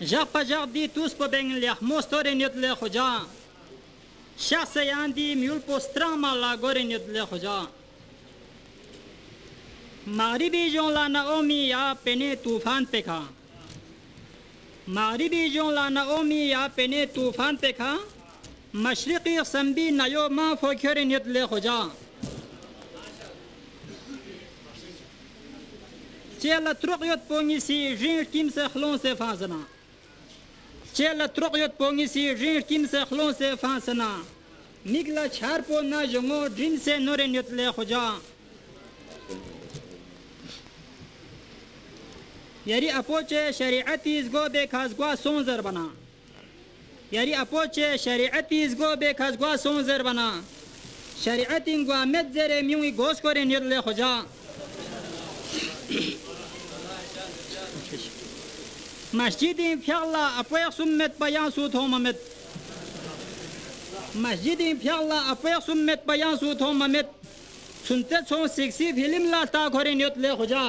Japajak di tus po beng liah mostore nyot le khoja. Shasayan di mule po strama la gore nyot le khoja. Maghribi jon la Naomi ya pene तूफान पे खा मागरिबी jon la Naomi ya pene तूफान पे खा मशरिकी संबी नयो माँ फोक्योरे नियत ले खोजा चेला त्रुक़यत पोंगी सी ऋण किम से खलों से फांसना चेला त्रुक़यत पोंगी सी ऋण किम से खलों से फांसना निकला छार पो ना जंगो ड्रिन से नोरे नियत ले खोजा यारी अपोचे शरीयती इसगो बेखासगवा सोंजर बना यारी अपोचे शरीयती इसगो बेखासगवा सोंजर बना शरीयती इंगवा मेज़रे म्यूंगी गोस करे नियले खोजा मस्जिदी फ्याला अपोय सुम्मत बयान सूथो ममेत मस्जिदी फ्याला अपोय सुम्मत बयान सूथो ममेत सुनते सो सिक्सी फिल्म लाता करे नियले खोजा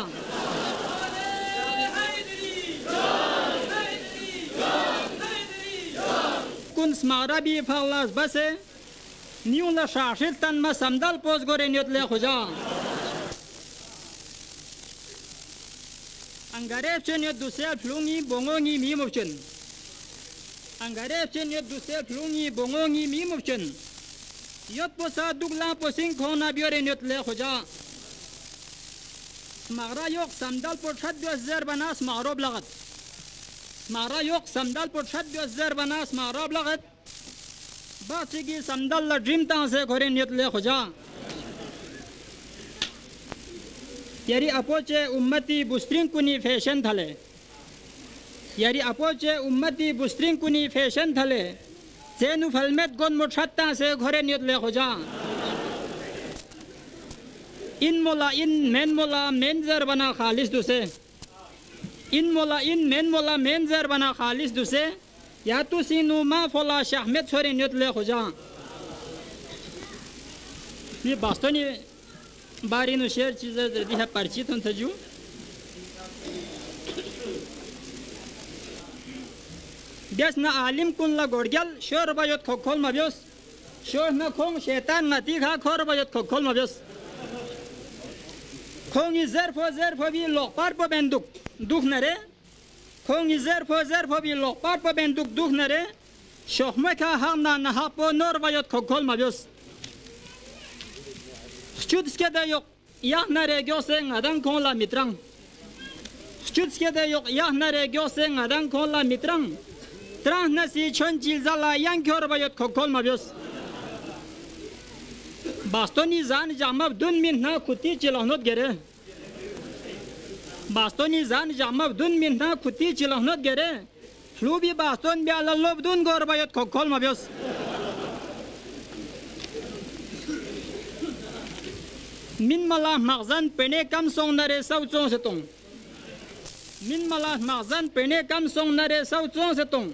स्मारा भी फलास बसे न्यू ला शाशिल तन में समदल पोस गोरे नियत ले खुजा अंगारे चेन ये दूसरे फ्लूंगी बोंगोंगी मी मुचन अंगारे चेन ये दूसरे फ्लूंगी बोंगोंगी मी मुचन यत पोसा दुगला पोसिंग खोना बियोरे नियत ले खुजा स्मारा योक समदल पोट छत बियर बना स्मारोब लगत स्मारा योक समदल पोट छत बियर बना स्मारोब लगत बाची की समदल ला ड्रीम तां से घोरे नियत ले खुजा यारी अपोचे उम्मती बुस्त्रिंग कुनी फैशन थले यारी अपोचे उम्मती बुस्त्रिंग कुनी फैशन थले जेनु फलमेत गोन मुछत्ता से घोरे नियत ले खुजा इन मोला इन मेनजर बना खालिस दुसे इन मोला इन मेनजर बना खालिस दुसे या तो सीनू माँ फोला शाहमेद छोरे नियत ले खुजा ये बास्तोनी बारी नु शेर चीज़ दी है परिचित हूँ तजू बेस ना आलिम कुन ला गोड़गल शोर बजत खोल मबियोस शोर ना खोंग शैतान नती खा खोर बजत खोल मबियोस खोंगी ज़र भी लोग पार पर बंदूक दुख नरे खोंगी ज़र भी लोग पार पर बंदूक दुख नरे शोखमे का हम ना नहा पो नोर बजत खोल मबियोस Studske de yok yah nare gösen adan kola mitrang. Studske de yok yah nare gösen adan kola mitrang. Trang nasi çön cilzala yan kör bayot kokol mabios. Bastoni zan jamab dun min na kuti chilahnot gere. Bastoni zan jamab dun min na kuti chilahnot gere. Flubi baston bi alalob dun gor bayot kokol mabios. min malah magzan pene kam song nare sau chong setong min malah magzan pene kam song nare sau chong setong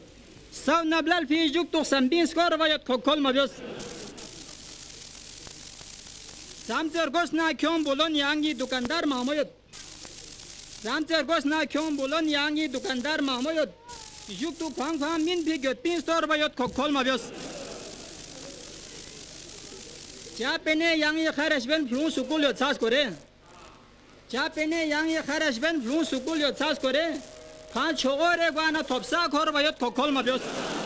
sau nablal fi juk to sambin skor vayat kokol mabios zamter gos na kyom bolon yangi dukandar mahmoyot zamter gos na kyom bolon yangi dukandar mahmoyot juk to khang min bi gyot pin stor vayat kokol mabios क्या पेने यांग ये खरश बन flu Sukul यो सास करे क्या पेने यांग ये खरश बन फ्लू सुकुल यो सास करे खान छोगोरे गाना थोपसा खोर वयोत खोल मबियोस